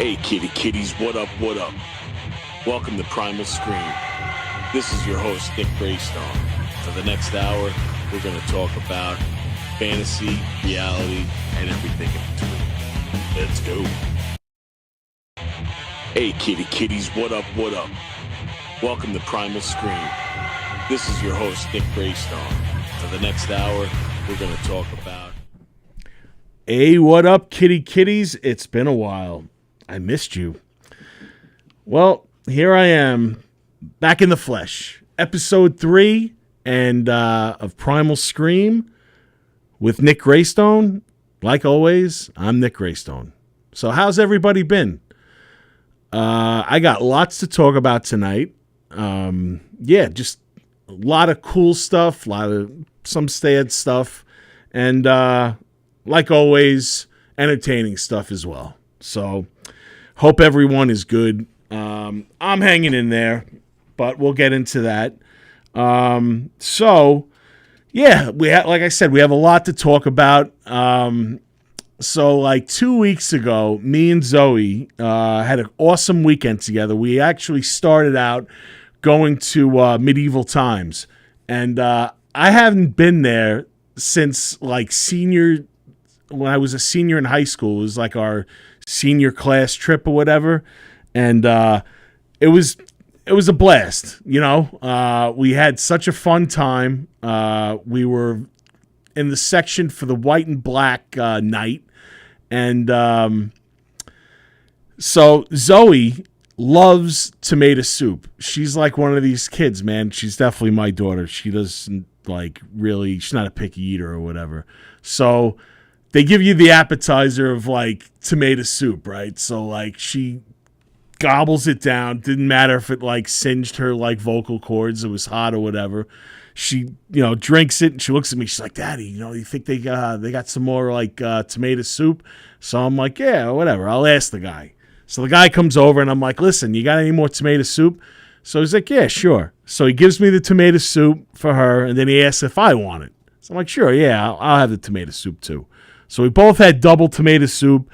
Hey kitty kitties, what up, what up? Welcome to Primal Scream. This is your host, Nick Graystone. For the next hour, we're going to talk about fantasy, reality, and everything in between. Let's go. Hey kitty kitties, what up, what up? Welcome to Primal Scream. This is your host, Nick Graystone. For the next hour, we're going to talk about... Hey, what up, kitty kitties? It's been a while. I missed you. Well, here I am, back in the flesh. Episode 3 of Primal Scream with Nick Graystone. Like always, I'm Nick Graystone. So how's everybody been? I got lots to talk about tonight. Just a lot of cool stuff, some sad stuff, and like always, entertaining stuff as well. So hope everyone is good. I'm hanging in there, but we'll get into that. Like I said, we have a lot to talk about. So like 2 weeks ago, me and Zoe had an awesome weekend together. We actually started out going to medieval times, and I haven't been there since like when I was a senior in high school. It was like our senior class trip or whatever, and it was a blast. We had such a fun time. We were in the section for the white and black night, and so Zoe loves tomato soup. She's like one of these kids, man. She's definitely my daughter. She doesn't she's not a picky eater or whatever. So they give you the appetizer of like tomato soup, right? So like she gobbles it down. Didn't matter if it like singed her like vocal cords. It was hot or whatever. She, drinks it and she looks at me. She's like, "Daddy, you think they got some more like tomato soup?" So I'm like, "Yeah, whatever. I'll ask the guy." So the guy comes over and I'm like, "Listen, you got any more tomato soup?" So he's like, "Yeah, sure." So he gives me the tomato soup for her, and then he asks if I want it. So I'm like, "Sure, yeah, I'll have the tomato soup too." So we both had double tomato soup.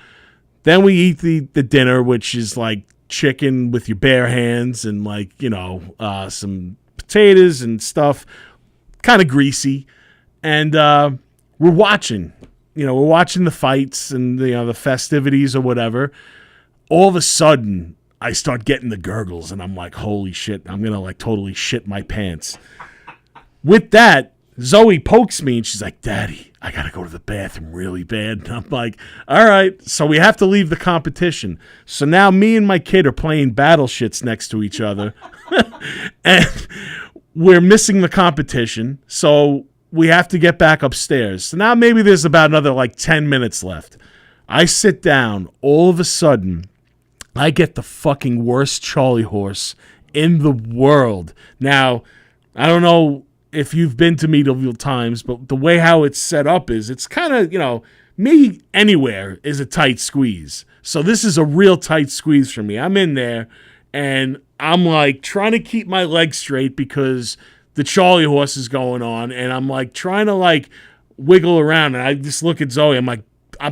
Then we eat the dinner, which is like chicken with your bare hands and like, some potatoes and stuff, kind of greasy. And we're watching the fights and the festivities or whatever. All of a sudden, I start getting the gurgles, and I'm like, holy shit, I'm going to like totally shit my pants. With that, Zoe pokes me, and she's like, "Daddy, I got to go to the bathroom really bad." And I'm like, all right. So we have to leave the competition. So now me and my kid are playing battle shits next to each other. And we're missing the competition. So we have to get back upstairs. So now maybe there's about another like 10 minutes left. I sit down. All of a sudden, I get the fucking worst Charlie horse in the world. Now, I don't know if you've been to medieval times, but the way how it's set up is it's kind of, me anywhere is a tight squeeze. So this is a real tight squeeze for me. I'm in there and I'm like trying to keep my legs straight because the Charlie horse is going on, and I'm like trying to like wiggle around, and I just look at Zoe. I'm like,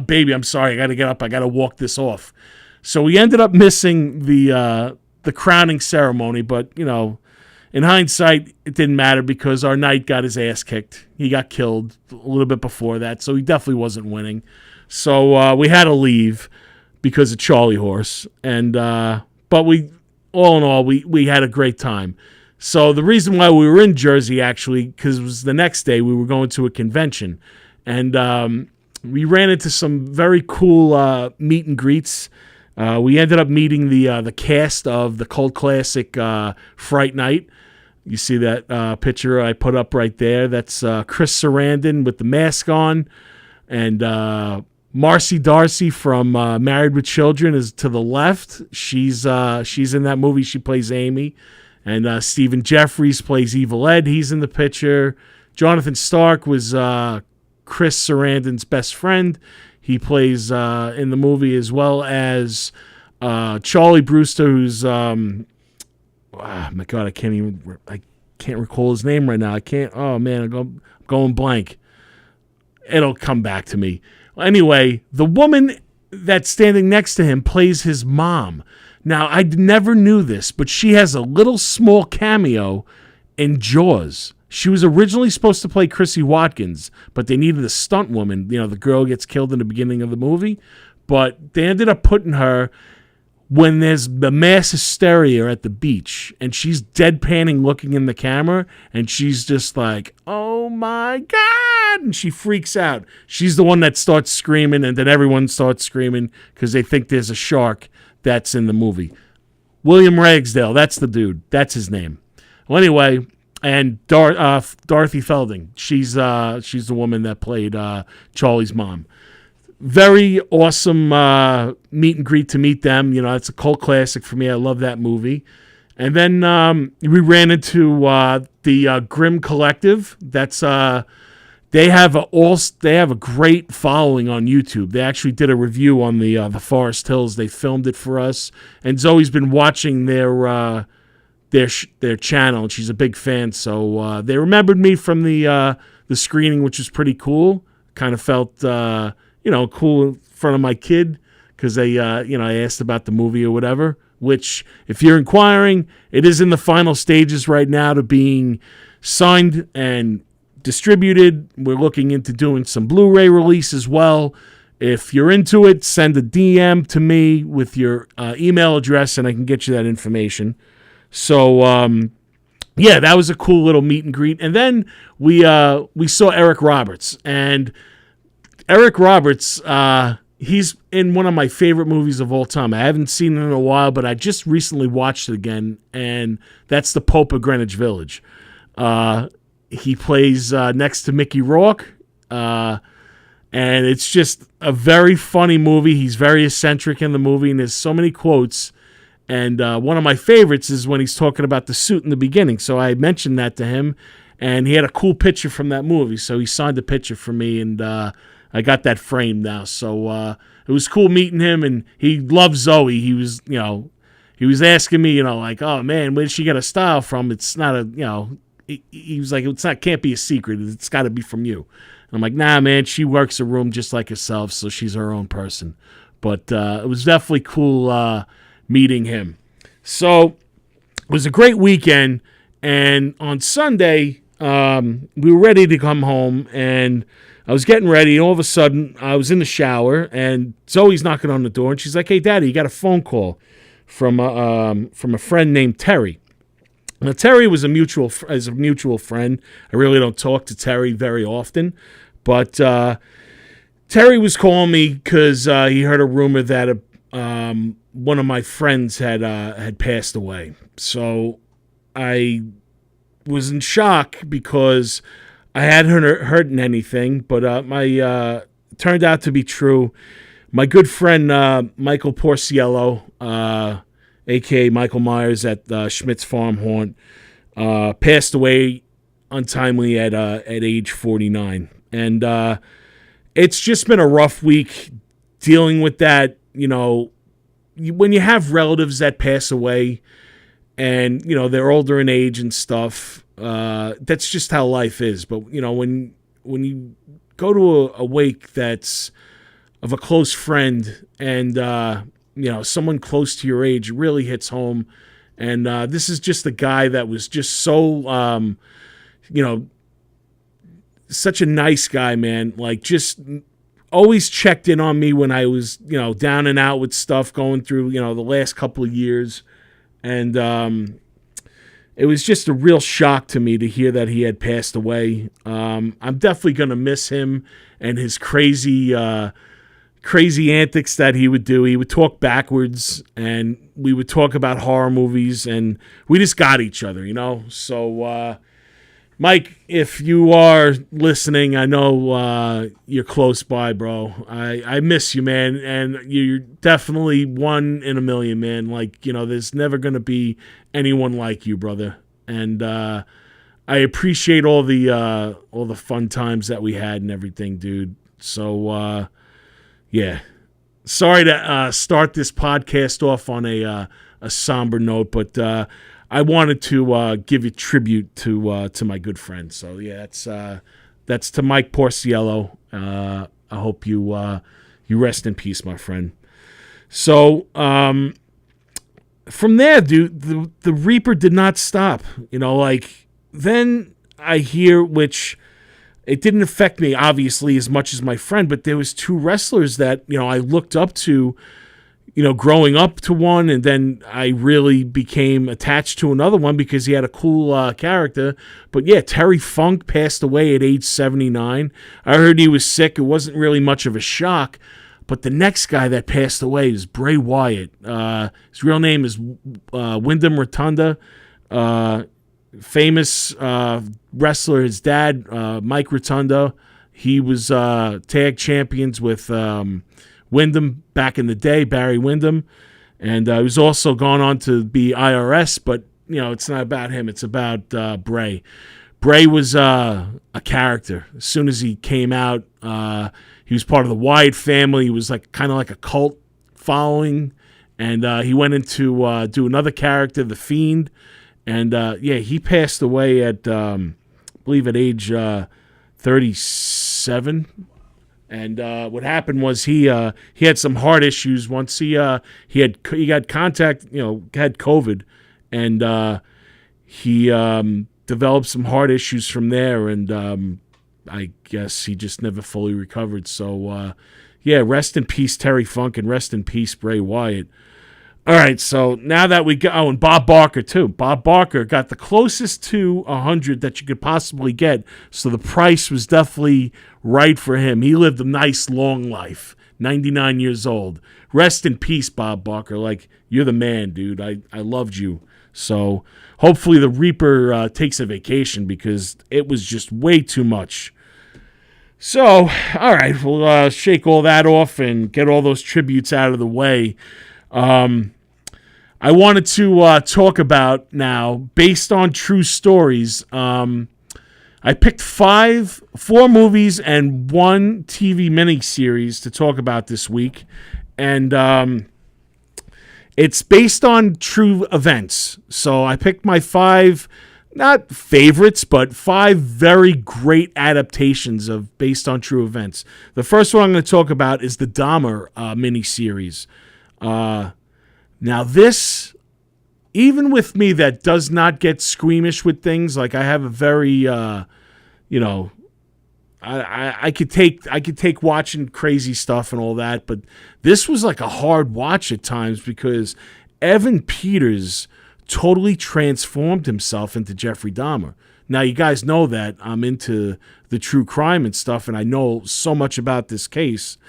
"Baby, I'm sorry. I got to get up. I got to walk this off." So we ended up missing the crowning ceremony, but in hindsight, it didn't matter because our knight got his ass kicked. He got killed a little bit before that, so he definitely wasn't winning. So we had to leave because of Charlie horse, and but we, all in all, we had a great time. So the reason why we were in Jersey, actually, because it was the next day, we were going to a convention, and we ran into some very cool meet and greets. We ended up meeting the cast of the cult classic Fright Night. You see that picture I put up right there? That's Chris Sarandon with the mask on, and Marcy Darcy from Married with Children is to the left. She's in that movie. She plays Amy, and Stephen Jeffries plays Evil Ed. He's in the picture. Jonathan Stark was Chris Sarandon's best friend. He plays in the movie, as well as Charlie Brewster, who's my God, I can't recall his name right now. I can't. Oh man, I'm going blank. It'll come back to me. Anyway, the woman that's standing next to him plays his mom. Now, I never knew this, but she has a little small cameo in Jaws. She was originally supposed to play Chrissy Watkins, but they needed a stunt woman. You know, the girl gets killed in the beginning of the movie, but they ended up putting her when there's the mass hysteria at the beach, and she's deadpanning looking in the camera, and she's just like, oh my God, and she freaks out. She's the one that starts screaming, and then everyone starts screaming because they think there's a shark that's in the movie. William Ragsdale, that's the dude. That's his name. Well, anyway, and Dorothy Felding, she's the woman that played Charlie's mom. Very awesome meet and greet to meet them. You know, it's a cult classic for me. I love that movie. And then we ran into the Grimm Collective. That's they have a great following on YouTube. They actually did a review on the Forest Hills. They filmed it for us, and Zoe's been watching their channel, and she's a big fan. So they remembered me from the screening, which was pretty cool. Kind of felt cool in front of my kid because I asked about the movie or whatever. Which, if you're inquiring, it is in the final stages right now to being signed and distributed. We're looking into doing some Blu-ray release as well. If you're into it, send a DM to me with your email address, and I can get you that information. So, that was a cool little meet and greet. And then we saw Eric Roberts. And Eric Roberts, he's in one of my favorite movies of all time. I haven't seen it in a while, but I just recently watched it again, and that's The Pope of Greenwich Village. He plays next to Mickey Rourke, and it's just a very funny movie. He's very eccentric in the movie, and there's so many quotes. And one of my favorites is when he's talking about the suit in the beginning. So I mentioned that to him, and he had a cool picture from that movie. So he signed a picture for me, and I got that framed now. So it was cool meeting him, and he loves Zoe. He was asking me, like, oh man, where did she get a style from? It's not he was like, can't be a secret. It's got to be from you. And I'm like, nah, man, she works a room just like herself, so she's her own person. But it was definitely cool meeting him. So it was a great weekend, and on Sunday we were ready to come home, and I was getting ready, and all of a sudden I was in the shower, and Zoe's knocking on the door, and she's like, hey, Daddy, you got a phone call from a friend named Terry. Now, Terry was a mutual friend. I really don't talk to Terry very often, but Terry was calling me because he heard a rumor that one of my friends had passed away. So I was in shock because I hadn't heard anything, but it turned out to be true. My good friend Michael Porciello, a.k.a. Michael Myers at Schmidt's Farm Haunt, passed away untimely at age 49. And it's just been a rough week dealing with that. When you have relatives that pass away and, they're older in age and stuff, that's just how life is. But, when you go to a wake that's of a close friend and, someone close to your age, really hits home. And this is just a guy that was just so, such a nice guy, man. Like, just always checked in on me when I was, down and out with stuff going through, the last couple of years. And it was just a real shock to me to hear that he had passed away. I'm definitely going to miss him and his crazy antics that he would do. He would talk backwards, and we would talk about horror movies, and we just got each other, So, Mike, if you are listening, I know you're close by, bro. I miss you, man, and you're definitely one in a million, man. Like, there's never going to be anyone like you, brother. And I appreciate all the fun times that we had and everything, dude. So, yeah. Sorry to start this podcast off on a somber note, but I wanted to give a tribute to my good friend. So yeah, that's to Mike Porciello. I hope you You rest in peace, my friend. So from there, dude, the Reaper did not stop. Then I hear, which it didn't affect me obviously as much as my friend, but there was two wrestlers that I looked up to. Growing up to one, and then I really became attached to another one because he had a cool character. But yeah, Terry Funk passed away at age 79. I heard he was sick. It wasn't really much of a shock. But the next guy that passed away is Bray Wyatt. His real name is Wyndham Rotunda. Famous wrestler. His dad, Mike Rotunda. He was tag champions with Wyndham back in the day, Barry Wyndham. And he was also gone on to be IRS, but, it's not about him. It's about Bray. Bray was a character. As soon as he came out, he was part of the Wyatt family. He was kind of like a cult following. And he went into do another character, The Fiend. And, he passed away at, I believe, at age 37. And what happened was he had some heart issues once he got contact, had COVID, and he developed some heart issues from there, and I guess he just never fully recovered. So rest in peace Terry Funk, and rest in peace Bray Wyatt. All right, so now that we got, and Bob Barker too. Bob Barker got the closest to 100 that you could possibly get, so the price was definitely right for him. He lived a nice long life, 99 years old. Rest in peace, Bob Barker. You're the man, dude. I loved you. So hopefully the Reaper takes a vacation because it was just way too much. So, all right, we'll shake all that off and get all those tributes out of the way. I wanted to talk about now, based on true stories. I picked four movies and one TV miniseries to talk about this week, and it's based on true events. So I picked my five, not favorites, but five very great adaptations of based on true events. The first one I'm going to talk about is the Dahmer miniseries. Now this, even with me that does not get squeamish with things, I have a very, I could take watching crazy stuff and all that, but this was a hard watch at times because Evan Peters totally transformed himself into Jeffrey Dahmer. Now, you guys know that I'm into the true crime and stuff, and I know so much about this case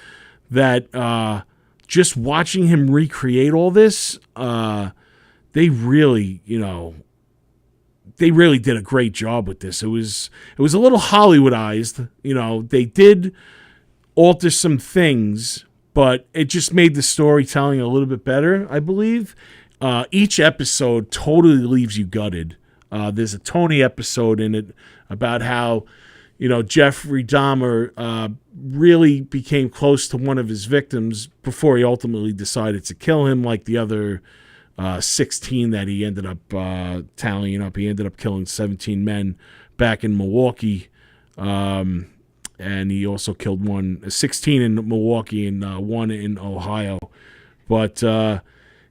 that just watching him recreate all this, they really did a great job with this. It was a little Hollywoodized. They did alter some things, but it just made the storytelling a little bit better, I believe. Each episode totally leaves you gutted. There's a Tony episode in it about how Jeffrey Dahmer really became close to one of his victims before he ultimately decided to kill him, like the other 16 that he ended up tallying up. He ended up killing 17 men back in Milwaukee, and he also killed 16 in Milwaukee and one in Ohio. But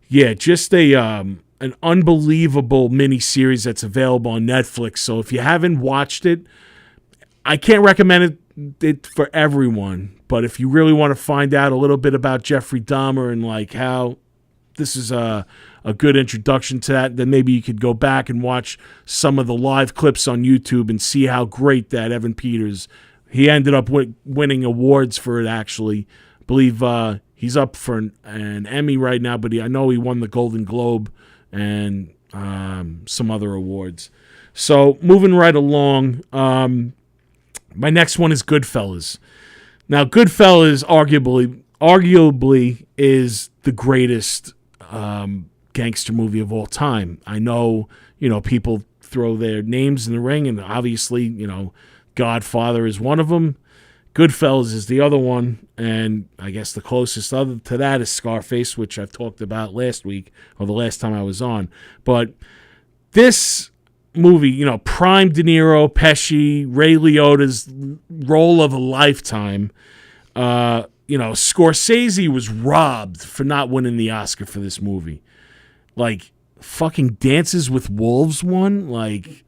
just an unbelievable miniseries that's available on Netflix. So if you haven't watched it, I can't recommend it for everyone, but if you really want to find out a little bit about Jeffrey Dahmer and how this is a good introduction to that, then maybe you could go back and watch some of the live clips on YouTube and see how great that Evan Peters, he ended up winning awards for it, actually. I believe he's up for an Emmy right now, but I know he won the Golden Globe and some other awards. So moving right along, my next one is Goodfellas. Now, Goodfellas arguably is the greatest gangster movie of all time. I know, people throw their names in the ring, and obviously, Godfather is one of them. Goodfellas is the other one, and I guess the closest other to that is Scarface, which I've talked about last week, or the last time I was on. But this movie, prime De Niro, Pesci, Ray Liotta's role of a lifetime. Scorsese was robbed for not winning the Oscar for this movie. Like, fucking Dances with Wolves won. Like,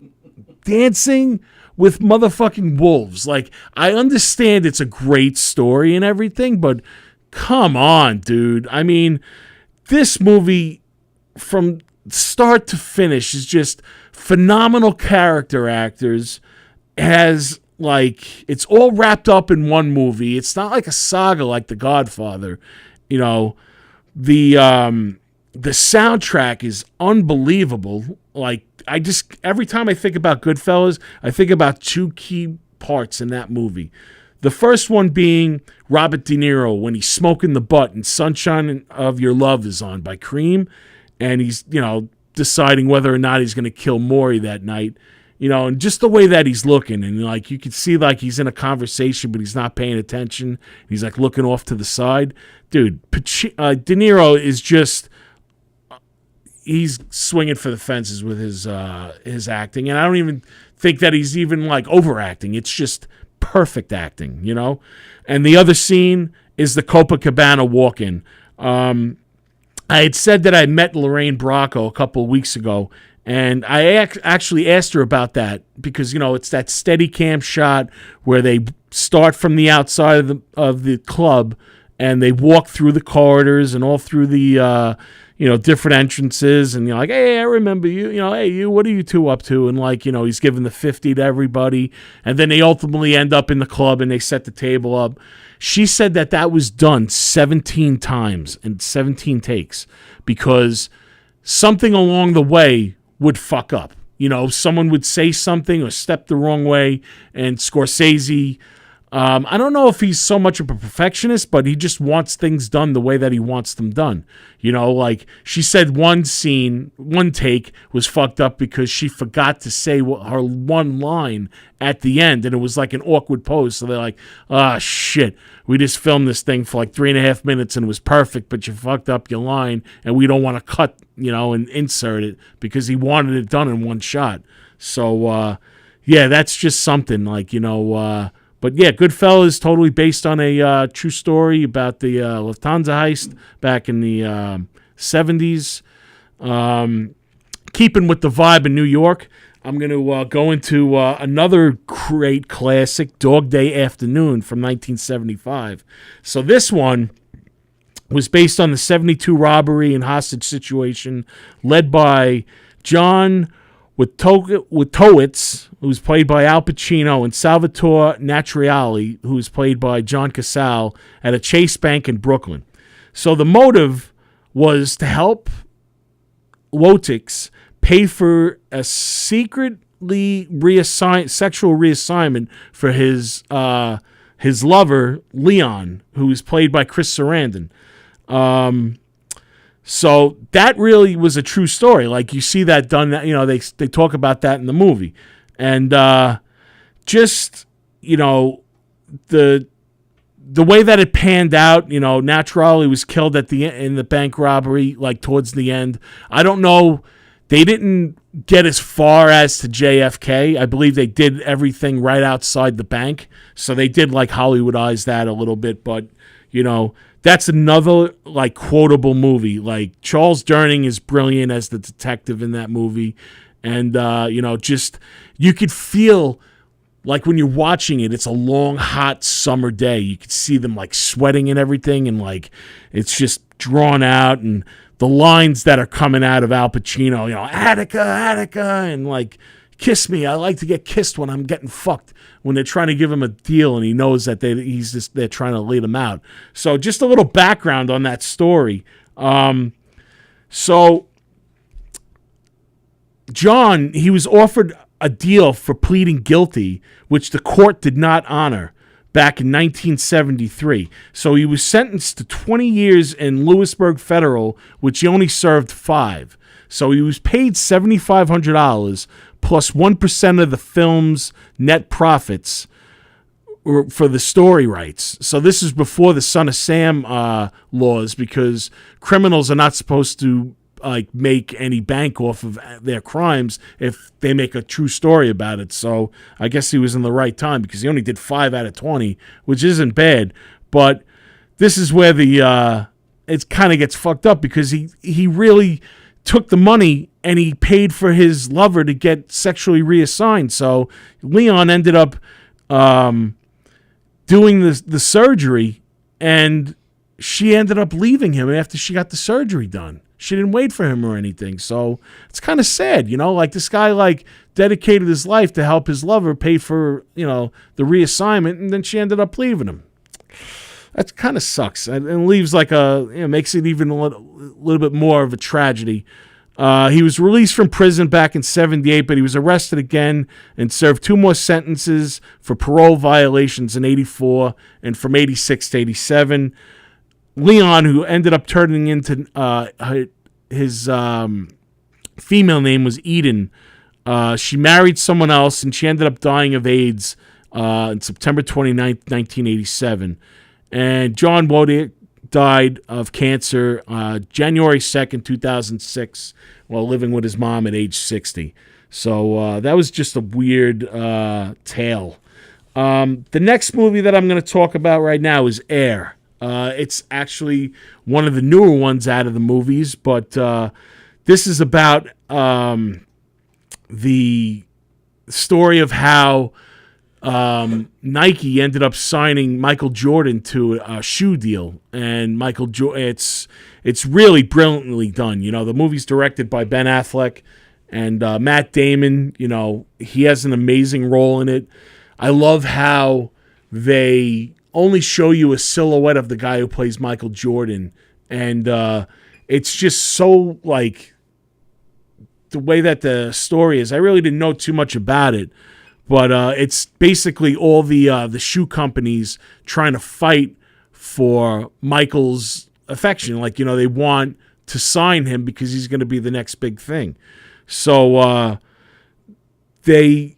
Dancing with motherfucking wolves. Like, I understand it's a great story and everything, but come on, dude. I mean, this movie from start to finish is just phenomenal character actors. Has, like, it's all wrapped up in one movie. It's not like a saga like The Godfather. The soundtrack is unbelievable. Like, every time I think about Goodfellas, I think about two key parts in that movie. The first one being Robert De Niro when he's smoking the butt and Sunshine of Your Love is on by Cream, and he's, deciding whether or not he's going to kill Maury that night. And just the way that he's looking, and like you can see like he's in a conversation, but he's not paying attention. He's like looking off to the side. Dude, De Niro is just, he's swinging for the fences with his acting, and I don't even think that he's even like overacting. It's just perfect acting, And the other scene is the Copacabana walk-in. I had said that I met Lorraine Bracco a couple of weeks ago, and I actually asked her about that because, it's that Steadicam shot where they start from the outside of the club and they walk through the corridors and all through the, different entrances, and you're like, hey, I remember you, hey, you, what are you two up to? And like, he's giving the 50 to everybody, and then they ultimately end up in the club and they set the table up. She said that was done 17 times and 17 takes because something along the way would fuck up. Someone would say something or step the wrong way, and Scorsese, I don't know if he's so much of a perfectionist, but he just wants things done the way that he wants them done. Like she said one take was fucked up because she forgot to say her one line at the end, and it was like an awkward pose. So they're like, shit, we just filmed this thing for like 3.5 minutes and it was perfect, but you fucked up your line and we don't want to cut, and insert it because he wanted it done in one shot. So, that's just something like, but yeah, Goodfellas totally based on a true story about the Lufthansa heist back in the 70s. Keeping with the vibe in New York, I'm going to go into another great classic, Dog Day Afternoon from 1975. So this one was based on the 72 robbery and hostage situation led by John Witowitz, who was played by Al Pacino, and Salvatore Naturali, who was played by John Casale, at a Chase Bank in Brooklyn. So the motive was to help Wojcik pay for a secretly sexual reassignment for his lover, Leon, who was played by Chris Sarandon. So that really was a true story. Like you see that done, they talk about that in the movie. And just, the way that it panned out, Naturally was killed in the bank robbery, like towards the end. I don't know. They didn't get as far as to JFK. I believe they did everything right outside the bank. So they did like Hollywoodize that a little bit, but that's another like quotable movie. Like Charles Durning is brilliant as the detective in that movie. And, just you could feel like when you're watching it, it's a long, hot summer day. You could see them like sweating and everything. And like, it's just drawn out, and the lines that are coming out of Al Pacino, Attica, Attica, and like, kiss me. I like to get kissed when I'm getting fucked. When they're trying to give him a deal, and he knows that they're trying to lead him out. So just a little background on that story. So John, he was offered a deal for pleading guilty, which the court did not honor back in 1973. So he was sentenced to 20 years in Lewisburg Federal, which he only served 5. So he was paid $7,500 plus 1% of the film's net profits for the story rights. So this is before the Son of Sam laws, because criminals are not supposed to like make any bank off of their crimes if they make a true story about it. So I guess he was in the right time, because he only did 5 out of 20, which isn't bad. But this is where it kind of gets fucked up, because he really took the money and he paid for his lover to get sexually reassigned. So Leon ended up doing the surgery, and she ended up leaving him after she got the surgery done. She didn't wait for him or anything. So it's kind of sad, like this guy like dedicated his life to help his lover pay for, the reassignment, and then she ended up leaving him. That kind of sucks, and leaves like makes it even a little bit more of a tragedy. He was released from prison back in 1978, but he was arrested again and served 2 more sentences for parole violations in 1984 and from 1986 to 1987. Leon, who ended up turning into his female name was Eden. She married someone else, and she ended up dying of AIDS on September 29th, 1987. And John Wodick died of cancer January 2nd, 2006, while living with his mom at age 60. So that was just a weird tale. The next movie that I'm going to talk about right now is Air. It's actually one of the newer ones out of the movies, but this is about the story of how Nike ended up signing Michael Jordan to a shoe deal, and it's really brilliantly done. The movie's directed by Ben Affleck, and Matt Damon. He has an amazing role in it. I love how they only show you a silhouette of the guy who plays Michael Jordan, and it's just so like the way that the story is. I really didn't know too much about it. But it's basically all the shoe companies trying to fight for Michael's affection. Like, they want to sign him because he's going to be the next big thing. So they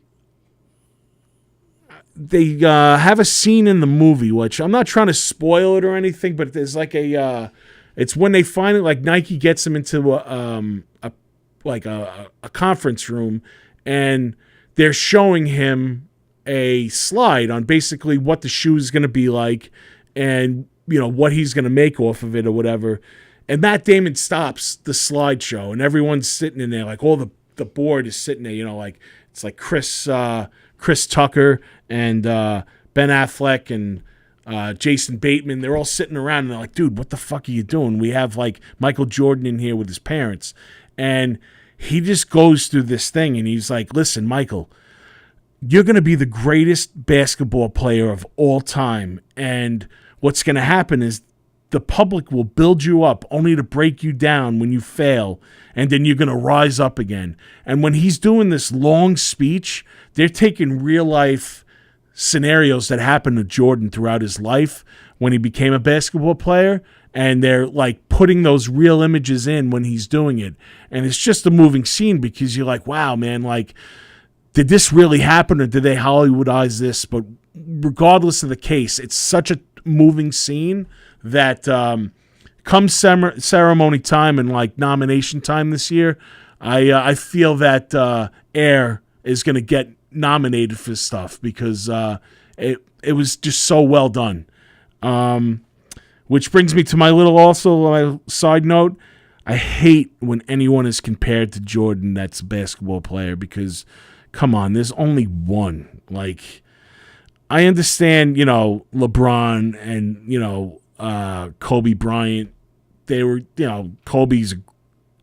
have a scene in the movie, which I'm not trying to spoil it or anything, but there's like it's when they finally, like, Nike gets him into a conference room, and they're showing him a slide on basically what the shoe is going to be like, and what he's going to make off of it or whatever. And Matt Damon stops the slideshow, and everyone's sitting in there, like all the board is sitting there. Like it's like Chris Tucker and Ben Affleck and Jason Bateman. They're all sitting around, and they're like, "Dude, what the fuck are you doing? We have like Michael Jordan in here with his parents," and he just goes through this thing, and he's like, "Listen, Michael, you're going to be the greatest basketball player of all time. And what's going to happen is the public will build you up only to break you down when you fail. And then you're going to rise up again." And when he's doing this long speech, they're taking real life scenarios that happened to Jordan throughout his life when he became a basketball player, and they're like putting those real images in when he's doing it. And it's just a moving scene, because you're like, wow, man, like, did this really happen, or did they Hollywoodize this? But regardless of the case, it's such a moving scene that come ceremony time and like nomination time this year, I feel that Air is going to get nominated for stuff, because it was just so well done. Which brings me to my side note. I hate when anyone is compared to Jordan that's a basketball player, because, come on, there's only one. Like, I understand, LeBron and, Kobe Bryant. They were, Kobe's a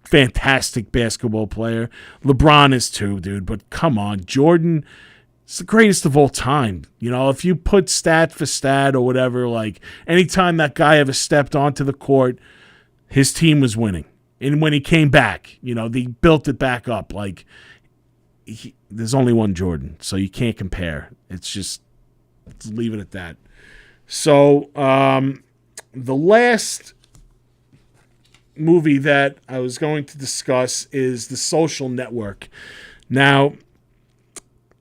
fantastic basketball player. LeBron is too, dude. But come on, Jordan is the greatest of all time. If you put stat for stat or whatever, like, anytime that guy ever stepped onto the court, his team was winning. And when he came back, they built it back up. Like, there's only one Jordan, so you can't compare. It's just, let's leave it at that. So, the last movie that I was going to discuss is The Social Network. Now,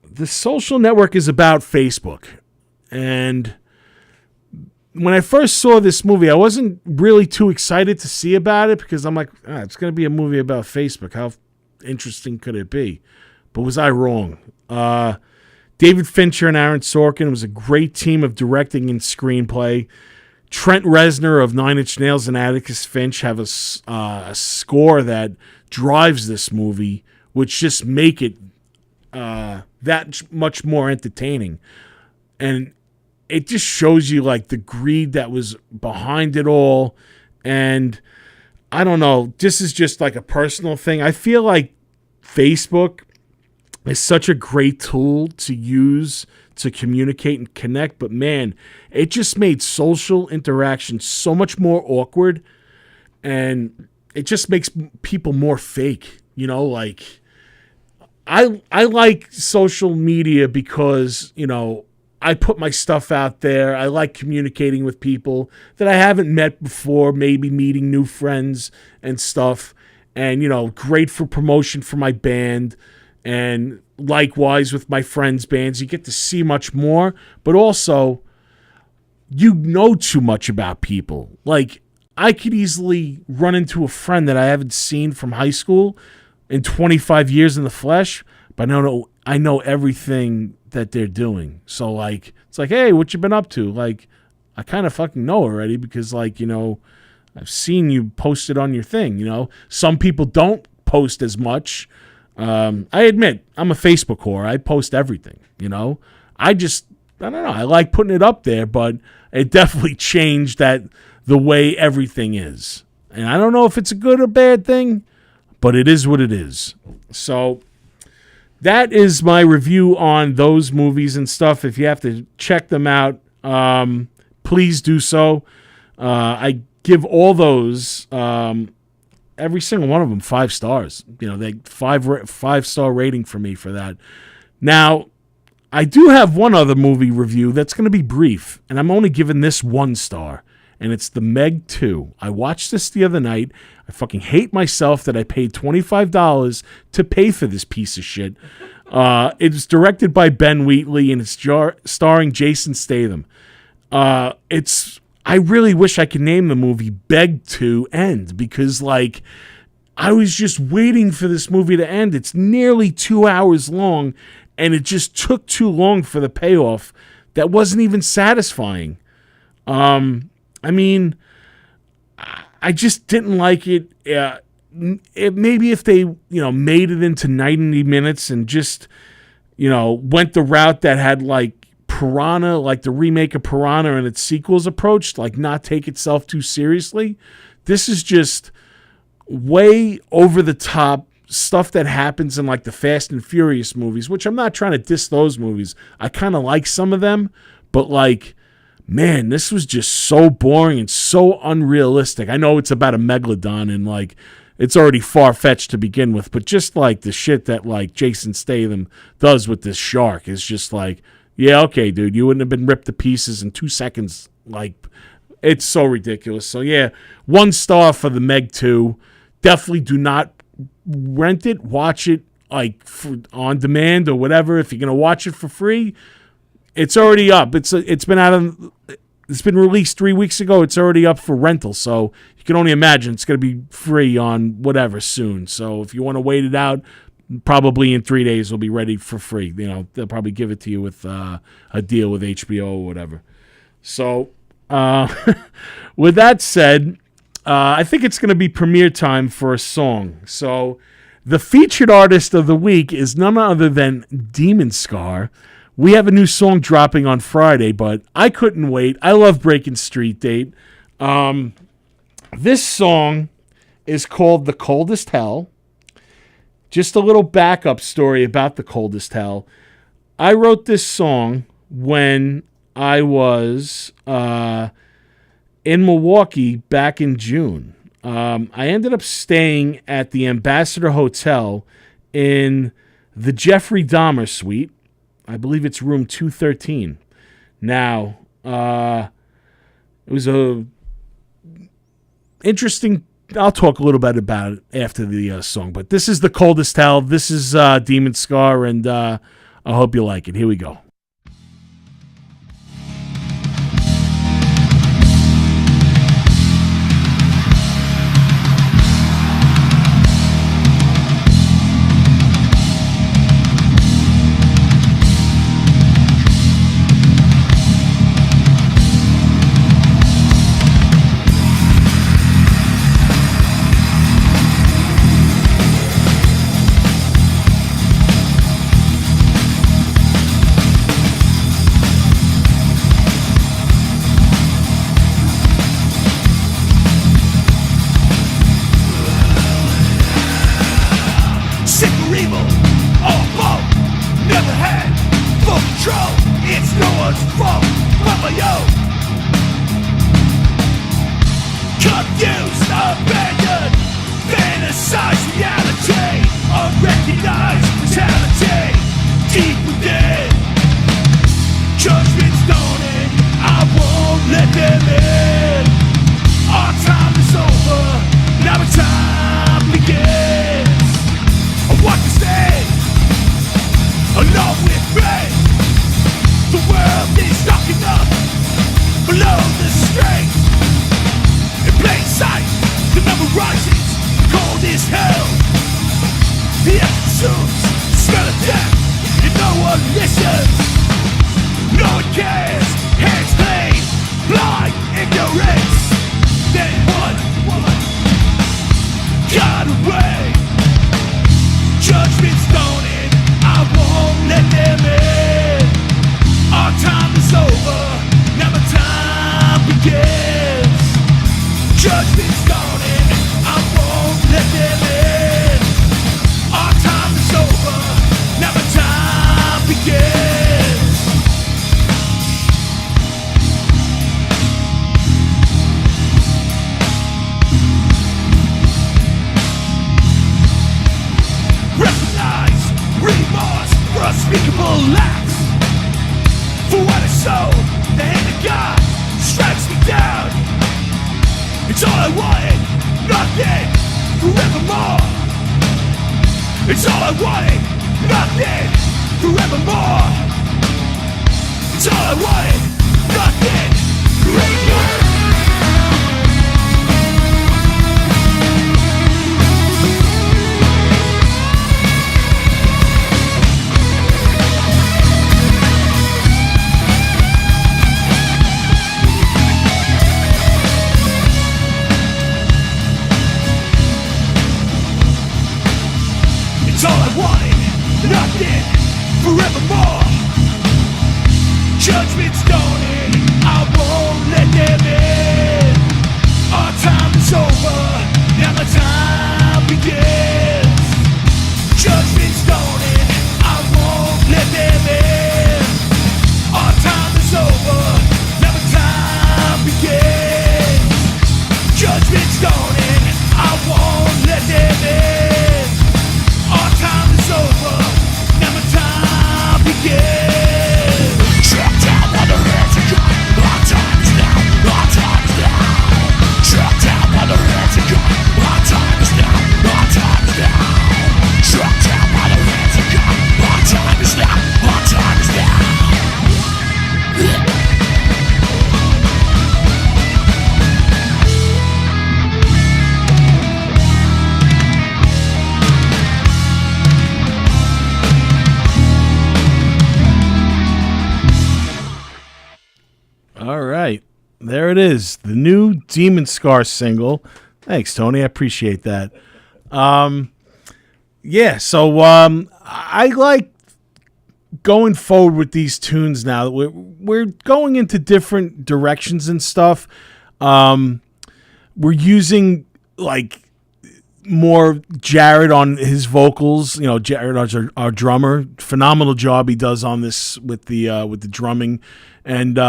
The Social Network is about Facebook. And when I first saw this movie, I wasn't really too excited to see about it, because I'm like, it's going to be a movie about Facebook. How interesting could it be? But was I wrong? David Fincher and Aaron Sorkin was a great team of directing and screenplay. Trent Reznor of Nine Inch Nails and Atticus Finch have a score that drives this movie, which just make it that much more entertaining. And it just shows you like the greed that was behind it all. And I don't know, this is just like a personal thing. I feel like Facebook is such a great tool to use to communicate and connect, but man, it just made social interaction so much more awkward, and it just makes people more fake. You know, like I like social media because, you know, I put my stuff out there. I like communicating with people that I haven't met before, maybe meeting new friends and stuff. And, you know, great for promotion for my band. And likewise with my friends' bands, you get to see much more. But also, you know too much about people. Like, I could easily run into a friend that I haven't seen from high school in 25 years in the flesh, but I know everything that they're doing. So, like, it's like, hey, what you been up to? Like, I kind of fucking know already because, like, you know, I've seen you post it on your thing, you know. Some people don't post as much. I admit, I'm a Facebook whore. I post everything, you know. I don't know. I like putting it up there, but it definitely changed the way everything is. And I don't know if it's a good or bad thing, but it is what it is. So that is my review on those movies and stuff. If you have to check them out, please do so. I give all those, every single one of them, 5 stars. You know, they 5-star rating for me for that. Now, I do have one other movie review that's going to be brief, and I'm only giving this 1 star, and it's The Meg 2. I watched this the other night. I fucking hate myself that I paid $25 to pay for this piece of shit. It's directed by Ben Wheatley, and it's starring Jason Statham. I really wish I could name the movie Beg to End, because, like, I was just waiting for this movie to end. It's nearly 2 hours long, and it just took too long for the payoff that wasn't even satisfying. I mean, I just didn't like it. Maybe if they, you know, made it into 90 minutes and just, you know, went the route that had, like, Piranha, like the remake of Piranha and its sequels approached, like not take itself too seriously. This is just way over the top stuff that happens in like the Fast and Furious movies, which I'm not trying to diss those movies. I kind of like some of them, but like, man, this was just so boring and so unrealistic. I know it's about a megalodon and like it's already far-fetched to begin with, but just like the shit that like Jason Statham does with this shark is just like, yeah, okay, dude, you wouldn't have been ripped to pieces in 2 seconds. Like, it's so ridiculous. So, yeah, 1 star for The Meg 2. Definitely do not rent it. Watch it, like, on demand or whatever. If you're going to watch it for free, it's already up. It's been released 3 weeks ago. It's already up for rental. So, you can only imagine it's going to be free on whatever soon. So, if you want to wait it out, probably in 3 days will be ready for free. You know, they'll probably give it to you with a deal with HBO or whatever. So, with that said, I think it's going to be premiere time for a song. So, the featured artist of the week is none other than Demon Scar. We have a new song dropping on Friday, but I couldn't wait. I love Breaking Street Date. This song is called The Coldest Hell. Just a little backup story about The Coldest Hell. I wrote this song when I was in Milwaukee back in June. I ended up staying at the Ambassador Hotel in the Jeffrey Dahmer suite. I believe it's room 213. Now, it was a interesting. I'll talk a little bit about it after the song, but this is The Coldest Hell. This is Demon Scar, and I hope you like it. Here we go. control. It's no one's fault but my own. Confused, abandoned, fantasize reality, unrecognized brutality deep within. Judgment's dawning, I won't let them in. Our time is over, now our time begins. I want to stay along with me. The world is knocking up below the street. In plain sight, the number rises, cold as hell. The air consumes, the smell of death, and no one listens. No one cares, hands clean, blind ignorance. Then one got away. Judgment's dawning, I won't let them in. Our time is over, now my time begins. Judgment's dawning, I won't let them in. Our time is over, now my time begins. Recognize remorse for unspeakable acts. For what I sold, the hand of God strikes me down. It's all I wanted, nothing, forevermore. It's all I wanted, nothing, forevermore. It's all I wanted, nothing, forevermore. It's all I wanted, nothing, forevermore. Judgment's dawning, I won't let them in. Our time is over, now my time begins. Judgment's dawning, I won't let them in. Our time is over, now my time begins. Judgment's dawning, I won't let them in. Our time is over, now my time begins. Shut down by the hands of God, our time is now, our time is now. Shut down by the hands of God, our time is now, our time is now. Shut down by the hands of God, our time is now, our time is now. All right. There it is. The new Demon Scar single. Thanks, Tony. I appreciate that. Yeah, so I like going forward with these tunes now. We're going into different directions and stuff. We're using like more Jared on his vocals. You know, Jared, our drummer, phenomenal job he does on this with the drumming, and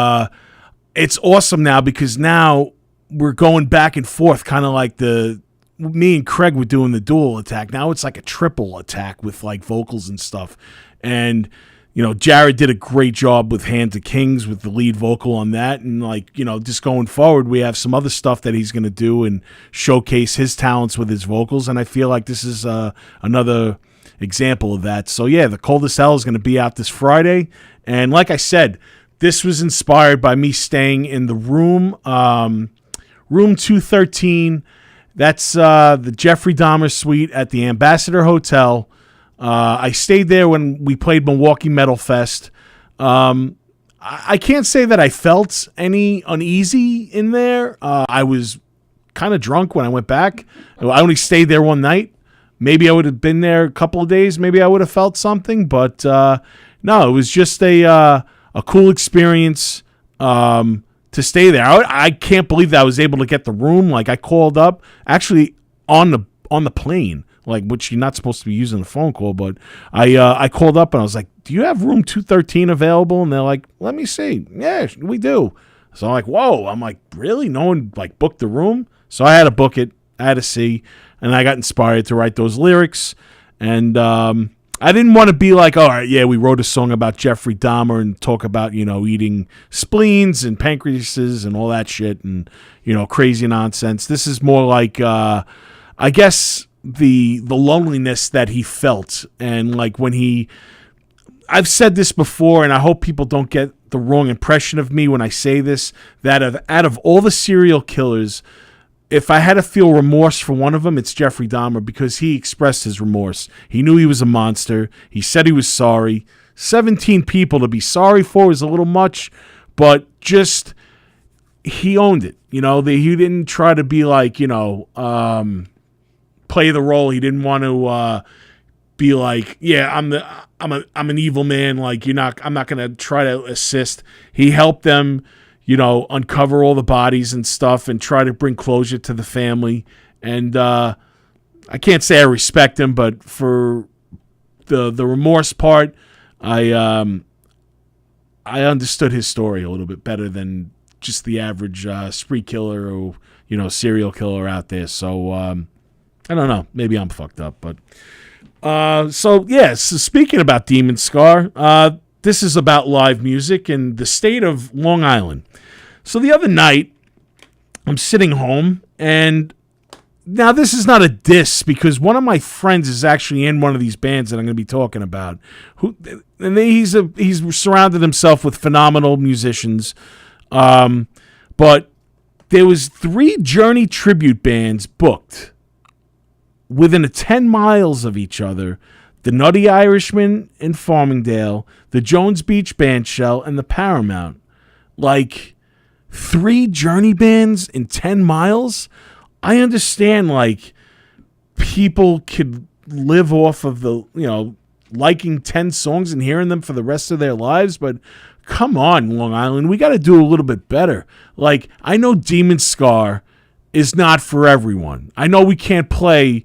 it's awesome now because now we're going back and forth, kind of like me and Craig were doing the dual attack. Now it's like a triple attack with like vocals and stuff. And, you know, Jared did a great job with Hands of Kings with the lead vocal on that. And like, you know, just going forward, we have some other stuff that he's going to do and showcase his talents with his vocals. And I feel like this is another example of that. So yeah, The Coldest Hell is going to be out this Friday. And like I said, this was inspired by me staying in the room 213. That's the Jeffrey Dahmer suite at the Ambassador Hotel. I stayed there when we played Milwaukee Metal Fest. I can't say that I felt any uneasy in there. I was kind of drunk when I went back. I only stayed there one night. Maybe I would have been there a couple of days. Maybe I would have felt something. But no, it was just a cool experience to stay there. I can't believe that I was able to get the room. Like I called up actually on the plane. like, which you're not supposed to be using the phone call, but I called up and I was like, do you have room 213 available? And they're like, let me see. Yeah, we do. So I'm like, whoa. I'm like, really? No one like booked the room? So I had to book it. I had to see. And I got inspired to write those lyrics. And I didn't want to be like, all right, yeah, we wrote a song about Jeffrey Dahmer and talk about, eating spleens and pancreases and all that shit and, crazy nonsense. This is more like, I guess, the loneliness that he felt. And like when I've said this before, and I hope people don't get the wrong impression of me when I say this, that out of all the serial killers, if I had to feel remorse for one of them, it's Jeffrey Dahmer, because he expressed his remorse. He knew he was a monster. He said he was sorry. 17 people to be sorry for is a little much, but just he owned it. He didn't try to be like, play the role. He didn't want to be like, yeah, I'm an evil man. Like I'm not going to try to assist. He helped them, uncover all the bodies and stuff and try to bring closure to the family. And I can't say I respect him, but for the remorse part, I understood his story a little bit better than just the average spree killer or, serial killer out there. So I don't know. Maybe I'm fucked up, but so speaking about Demon Scar, this is about live music in the state of Long Island. So the other night, I'm sitting home, and now this is not a diss because one of my friends is actually in one of these bands that I'm going to be talking about. He's surrounded himself with phenomenal musicians, but there was 3 Journey tribute bands booked within 10 miles of each other: the Nutty Irishman in Farmingdale, the Jones Beach Bandshell, and the Paramount. Like, 3 Journey bands in 10 miles? I understand, like, people could live off of the, liking 10 songs and hearing them for the rest of their lives, but come on, Long Island, we got to do a little bit better. Like, I know Demon Scar is not for everyone. I know we can't play,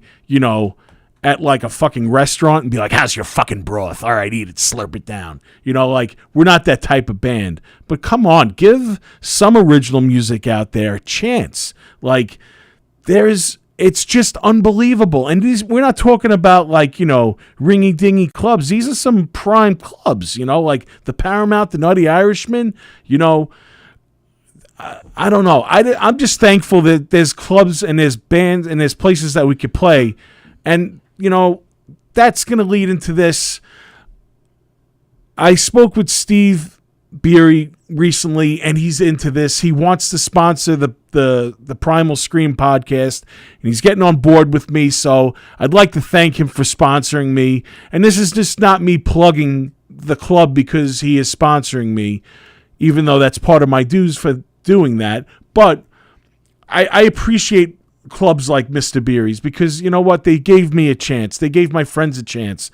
at like a fucking restaurant and be like, how's your fucking broth? All right, eat it, slurp it down. Like, we're not that type of band. But come on, give some original music out there a chance. Like, it's just unbelievable. And we're not talking about like, ringy-dingy clubs. These are some prime clubs, like the Paramount, the Nutty Irishman, I don't know. I'm just thankful that there's clubs and there's bands and there's places that we could play. And, that's going to lead into this. I spoke with Steve Beery recently, and he's into this. He wants to sponsor the Primal Scream podcast, and he's getting on board with me. So I'd like to thank him for sponsoring me. And this is just not me plugging the club because he is sponsoring me, even though that's part of my dues for doing that. But I appreciate clubs like Mr. Beery's because, you know what, they gave me a chance. They gave my friends a chance.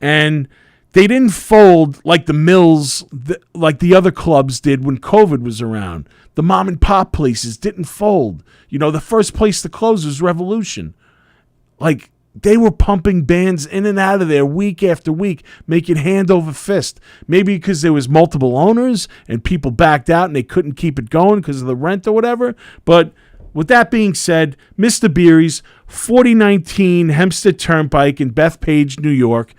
And they didn't fold like the mills, like the other clubs did when COVID was around. The mom and pop places didn't fold. The first place to close was Revolution. Like, they were pumping bands in and out of there week after week, making hand over fist. Maybe because there was multiple owners and people backed out and they couldn't keep it going because of the rent or whatever. But with that being said, Mr. Beery's, 4019 Hempstead Turnpike in Bethpage, New York.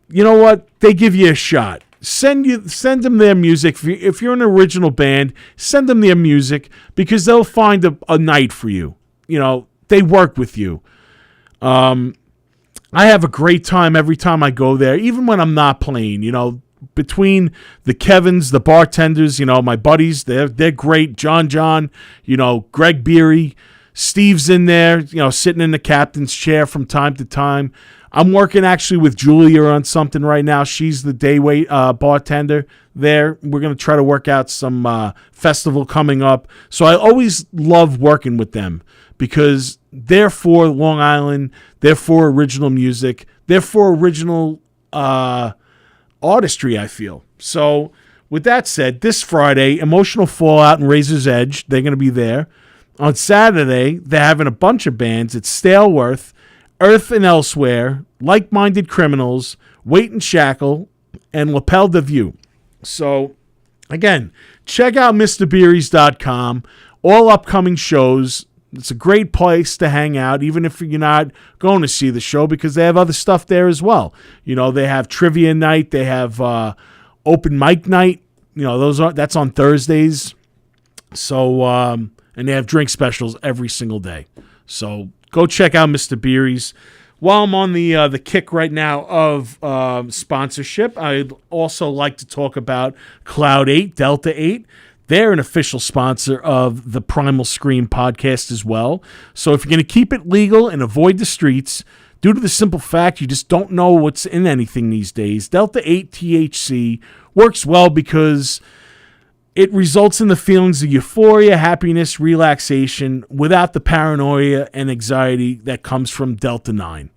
You know what? They give you a shot. Send them their music. If you're an original band, send them their music because they'll find a night for you. They work with you. I have a great time every time I go there, even when I'm not playing. Between the Kevins, the bartenders, my buddies, they're great. John, Greg Beery, Steve's in there, sitting in the captain's chair from time to time. I'm working actually with Julia on something right now. She's the day wait bartender there. We're going to try to work out some festival coming up. So I always love working with them because they're for Long Island. They're for original music. They're for original artistry, I feel. So with that said, this Friday, Emotional Fallout and Razor's Edge, they're going to be there. On Saturday, they're having a bunch of bands. It's Staleworth, Earth and Elsewhere, Like-Minded Criminals, Wait and Shackle, and Lapel de View. So, again, check out MrBeeries.com. All upcoming shows. It's a great place to hang out, even if you're not going to see the show, because they have other stuff there as well. They have trivia night. They have open mic night. That's on Thursdays. So, and they have drink specials every single day. So go check out Mr. Beeries. While I'm on the kick right now of sponsorship, I'd also like to talk about Cloud 8, Delta 8. They're an official sponsor of the Primal Scream podcast as well. So if you're going to keep it legal and avoid the streets, due to the simple fact you just don't know what's in anything these days, Delta 8 THC works well because it results in the feelings of euphoria, happiness, relaxation without the paranoia and anxiety that comes from Delta 9.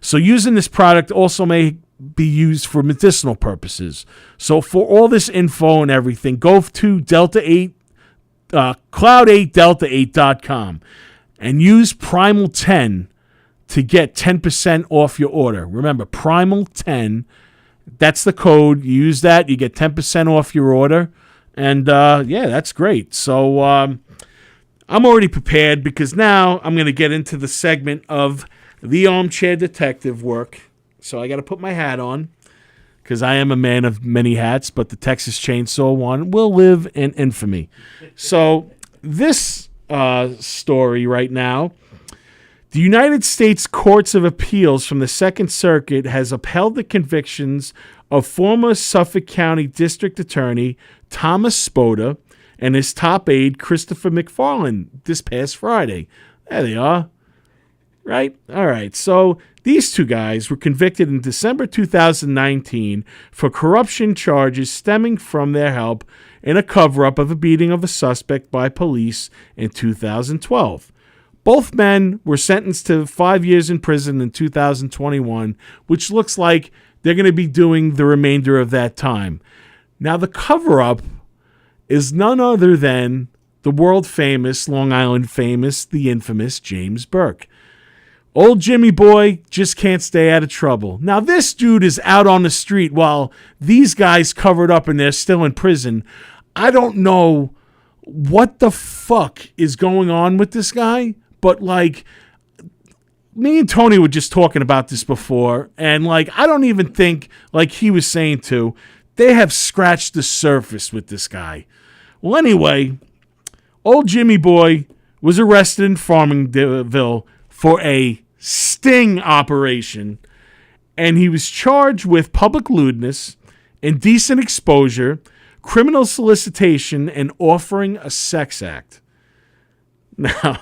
So using this product also may be used for medicinal purposes. So for all this info and everything, go to cloud8delta8.com and use Primal 10 to get 10% off your order. Remember, Primal 10, that's the code. You use that, you get 10% off your order. And that's great. So I'm already prepared because now I'm going to get into the segment of the Armchair Detective work. So I got to put my hat on because I am a man of many hats, but the Texas Chainsaw one will live in infamy. So this story right now, the United States Courts of Appeals from the Second Circuit has upheld the convictions of former Suffolk County District Attorney Thomas Spoda and his top aide Christopher McFarland this past Friday. There they are. Right? All right. So these two guys were convicted in December 2019 for corruption charges stemming from their help in a cover-up of a beating of a suspect by police in 2012. Both men were sentenced to 5 years in prison in 2021, which looks like they're going to be doing the remainder of that time. Now, the cover-up is none other than the world-famous, Long Island-famous, the infamous James Burke. Old Jimmy Boy just can't stay out of trouble. Now, this dude is out on the street while these guys covered up and they're still in prison. I don't know what the fuck is going on with this guy, but, like, me and Tony were just talking about this before, and, like, I don't even think, like he was saying too, they have scratched the surface with this guy. Well, anyway, old Jimmy Boy was arrested in Farmingdale for a sting operation, and he was charged with public lewdness, indecent exposure, criminal solicitation, and offering a sex act. Now,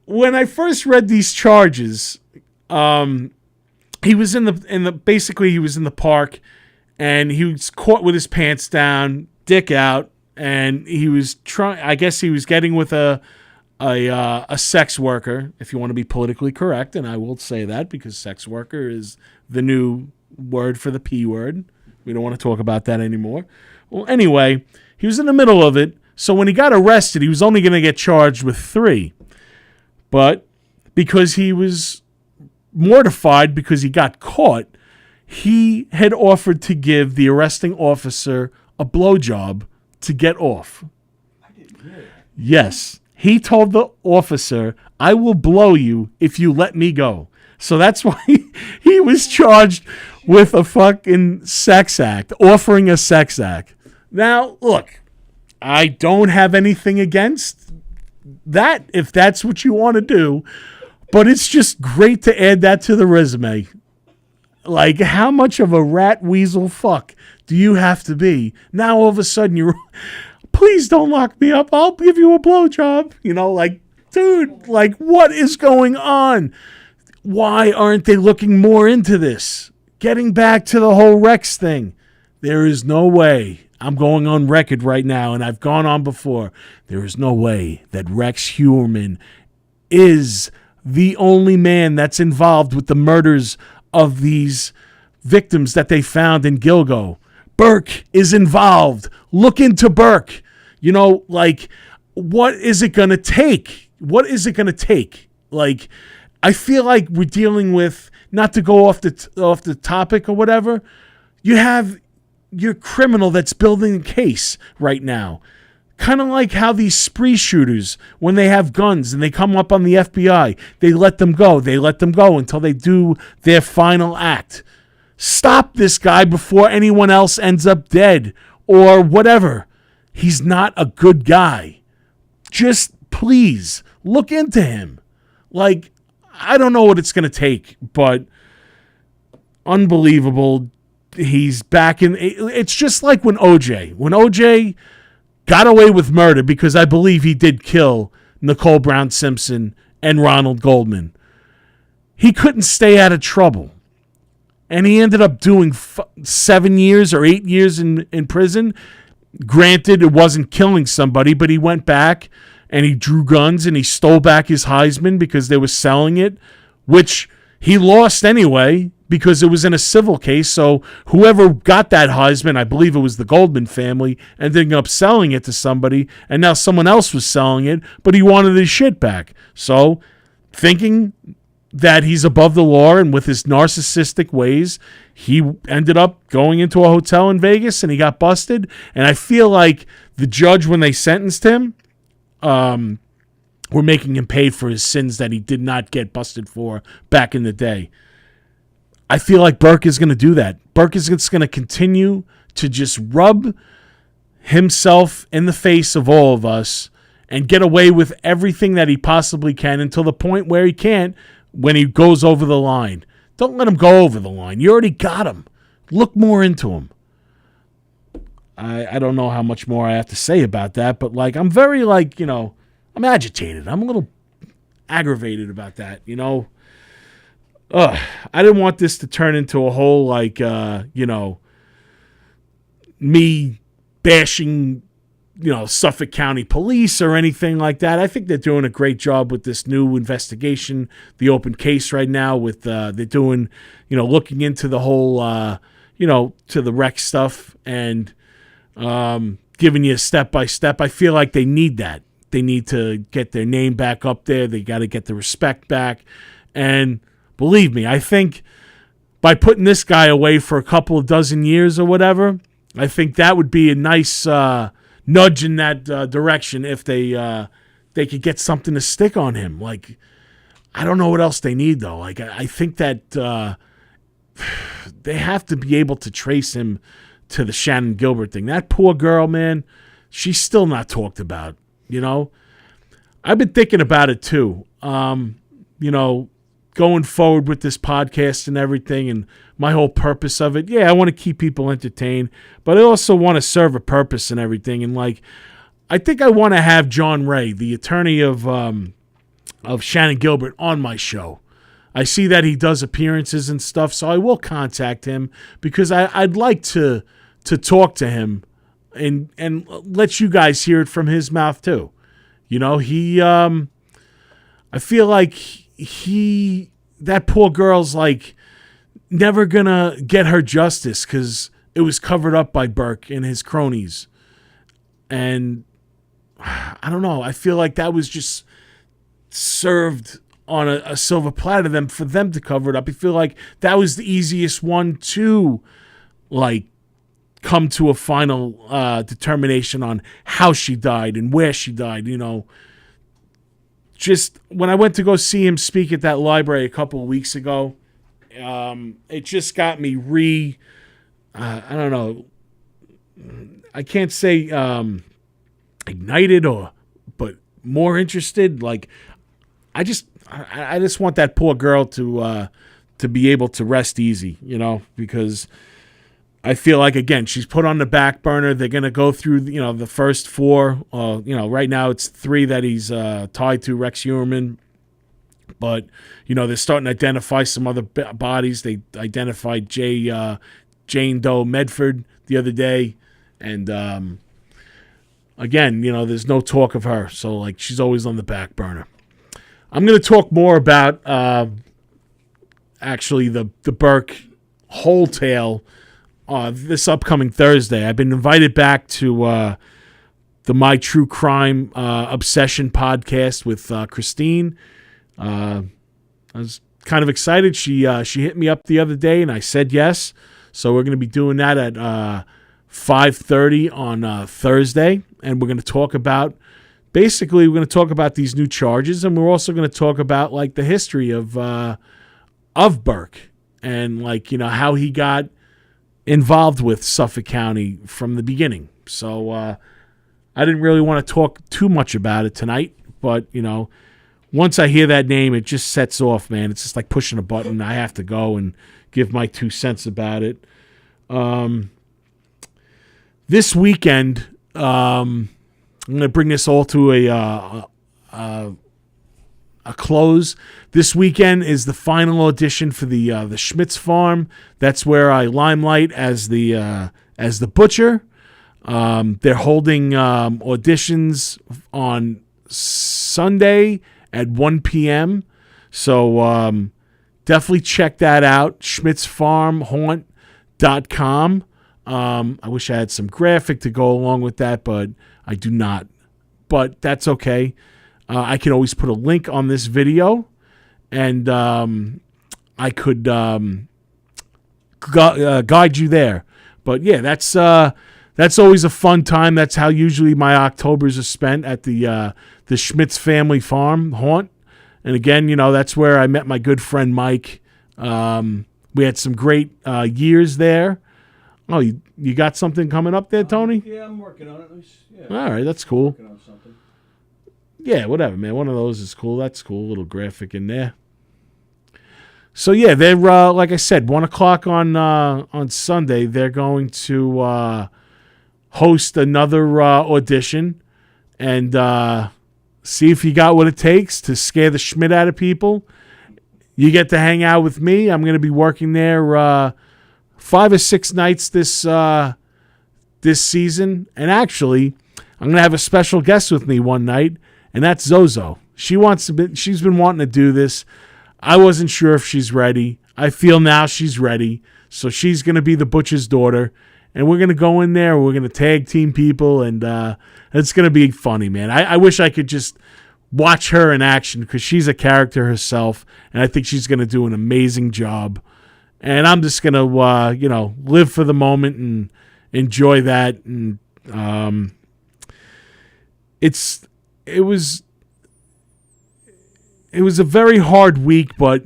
when I first read these charges, he was in the park, and he was caught with his pants down, dick out, and he was getting with a sex worker, if you want to be politically correct, and I will say that because sex worker is the new word for the P word. We don't want to talk about that anymore. Well, anyway, he was in the middle of it, so when he got arrested, he was only going to get charged with 3. But because he was mortified because he got caught, he had offered to give the arresting officer a blowjob to get off. I didn't hear that. Yes. He told the officer, I will blow you if you let me go. So that's why he was charged with a fucking sex act, offering a sex act. Now, look, I don't have anything against that if that's what you want to do, but it's just great to add that to the resume. Like, how much of a rat weasel fuck do you have to be? Now all of a sudden you're... Please don't lock me up. I'll give you a blowjob. Like, dude, like, what is going on? Why aren't they looking more into this? Getting back to the whole Rex thing. There is no way. I'm going on record right now, and I've gone on before. There is no way that Rex Heuermann is the only man that's involved with the murders of these victims that they found in Gilgo. Burke is involved. Look into Burke. Like, what is it going to take? What is it going to take? Like, I feel like we're dealing with, not to go off the topic or whatever, you have your criminal that's building a case right now. Kind of like how these spree shooters, when they have guns and they come up on the FBI, they let them go. They let them go until they do their final act. Stop this guy before anyone else ends up dead or whatever. He's not a good guy. Just please look into him. Like, I don't know what it's going to take, but unbelievable. He's back in. It's just like when OJ got away with murder, because I believe he did kill Nicole Brown Simpson and Ronald Goldman. He couldn't stay out of trouble. And he ended up doing 7 years or 8 years in prison. Granted, it wasn't killing somebody, but he went back and he drew guns and he stole back his Heisman because they were selling it, which he lost anyway because it was in a civil case. So whoever got that Heisman, I believe it was the Goldman family, ended up selling it to somebody, and now someone else was selling it, but he wanted his shit back. So thinking that he's above the law and with his narcissistic ways, he ended up going into a hotel in Vegas and he got busted. And I feel like the judge, when they sentenced him, were making him pay for his sins that he did not get busted for back in the day. I feel like Burke is going to do that. Burke is going to continue to just rub himself in the face of all of us and get away with everything that he possibly can until the point where he can't, when he goes over the line. Don't let him go over the line. You already got him. Look more into him. I don't know how much more I have to say about that, but like, I'm very like, I'm agitated. I'm a little aggravated about that, I didn't want this to turn into a whole like, me bashing, Suffolk County Police or anything like that. I think they're doing a great job with this new investigation, the open case right now with, they're doing, looking into the whole, to the wreck stuff and, giving you a step-by-step. I feel like they need that. They need to get their name back up there. They got to get the respect back. And believe me, I think by putting this guy away for a couple of dozen years or whatever, I think that would be a nice nudge in that direction if they could get something to stick on him. Like, I don't know what else they need, though. Like, I think that they have to be able to trace him to the Shannon Gilbert thing. That poor girl, man, she's still not talked about, I've been thinking about it, too. Going forward with this podcast and everything and my whole purpose of it. Yeah, I want to keep people entertained, but I also want to serve a purpose and everything. And, like, I think I want to have John Ray, the attorney of Shannon Gilbert, on my show. I see that he does appearances and stuff, so I will contact him because I'd like to talk to him and let you guys hear it from his mouth too. I feel like that poor girl's like never gonna get her justice because it was covered up by Burke and his cronies. And I don't know. I feel like that was just served on a silver platter for them to cover it up. I feel like that was the easiest one to like come to a final determination on how she died and where she died. Just when I went to go see him speak at that library a couple of weeks ago, it just got me I don't know, I can't say ignited but more interested. Like, I just want that poor girl to be able to rest easy, because I feel like, again, she's put on the back burner. They're going to go through, the first 4. Right now it's 3 that he's tied to, Rex Heuermann. But, they're starting to identify some other bodies. They identified Jane Doe Medford the other day. And, again, there's no talk of her. So, like, she's always on the back burner. I'm going to talk more about, actually, the Burke whole tale this upcoming Thursday. I've been invited back to the My True Crime Obsession podcast with Christine. I was kind of excited. She hit me up the other day, and I said yes. So we're going to be doing that at 5:30 on Thursday, and we're going to talk about basically these new charges, and we're also going to talk about like the history of Burke and like how he got involved with Suffolk County from the beginning. So I didn't really want to talk too much about it tonight, but once I hear that name, it just sets off, man. It's just like pushing a button. I have to go and give my 2 cents about it. This weekend, I'm going to bring this all to a close. This weekend is the final audition for the Schmitz Farm. That's where I limelight as the butcher. They're holding auditions on Sunday at 1 p.m. So definitely check that out. SchmitzFarmHaunt.com. I wish I had some graphic to go along with that, but I do not. But that's okay. I can always put a link on this video, and I could guide you there. But yeah, that's always a fun time. That's how usually my Octobers are spent, at the Schmitz family farm haunt. And again, that's where I met my good friend Mike. We had some great years there. Oh, you got something coming up there, Tony? Yeah, I'm working on it. Yeah. All right, that's cool. Working on something. Yeah, whatever, man. One of those is cool. That's cool. A little graphic in there. So yeah, they're like I said, 1 o'clock on Sunday. They're going to host another audition and see if you got what it takes to scare the Schmidt out of people. You get to hang out with me. I'm going to be working there 5 or 6 nights this season, and actually, I'm going to have a special guest with me one night, and that's Zozo. She's been wanting to do this. I wasn't sure if she's ready. I feel now she's ready. So she's going to be the butcher's daughter, and we're going to go in there. We're going to tag team people, and it's going to be funny, man. I wish I could just watch her in action, because she's a character herself, and I think she's going to do an amazing job. And I'm just going to, live for the moment and enjoy that. And it was a very hard week, but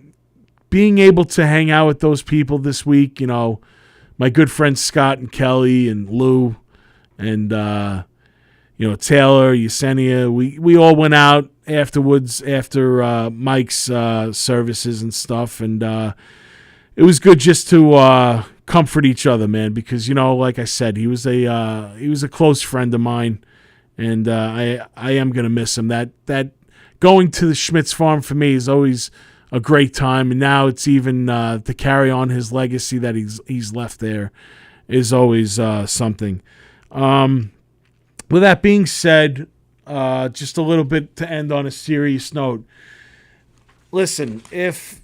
being able to hang out with those people this week, my good friends Scott and Kelly and Lou and, Taylor, Yesenia, we all went out afterwards after Mike's services and stuff. And it was good just to comfort each other, man, because, like I said, he was a close friend of mine. And I am going to miss him. That going to the Schmitz Farm for me is always a great time, and now it's even to carry on his legacy that he's left there is always something. With that being said, just a little bit to end on a serious note. Listen, if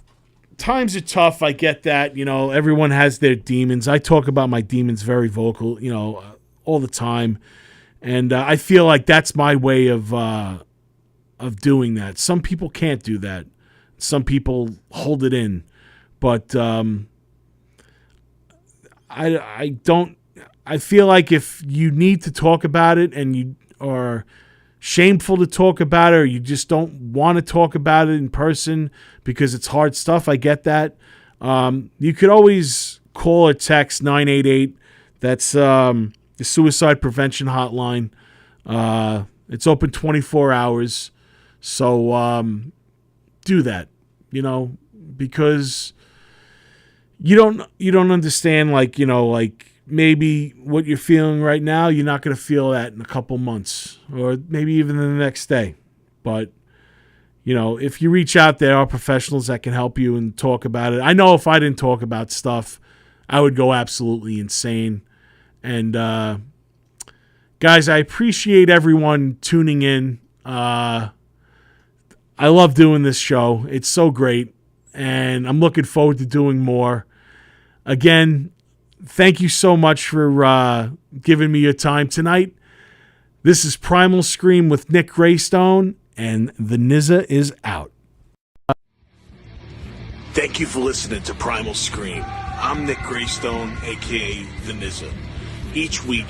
times are tough, I get that. Everyone has their demons. I talk about my demons very vocal, all the time. And I feel like that's my way of doing that. Some people can't do that. Some people hold it in. But I don't. I feel like if you need to talk about it and you are shameful to talk about it, or you just don't want to talk about it in person because it's hard stuff, I get that. You could always call or text 988. That's the suicide prevention hotline. It's open 24 hours. So do that, because you don't understand, like maybe what you're feeling right now, you're not going to feel that in a couple months, or maybe even the next day. But if you reach out, there are professionals that can help you and talk about it. I know if I didn't talk about stuff, I would go absolutely insane. And guys, I appreciate everyone tuning in. I love doing this show. It's so great, and I'm looking forward to doing more. Again, thank you so much for giving me your time tonight. This is Primal Scream with Nick Graystone, and the Nizza is out. Thank you for listening to Primal Scream. I'm Nick Graystone, aka The Nizza. Each week,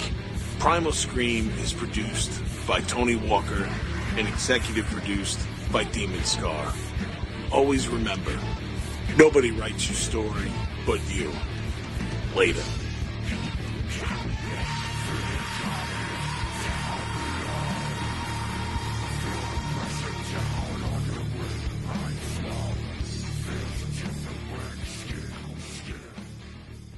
Primal Scream is produced by Tony Walker and executive produced by Demon Scar. Always remember, nobody writes your story but you. Later.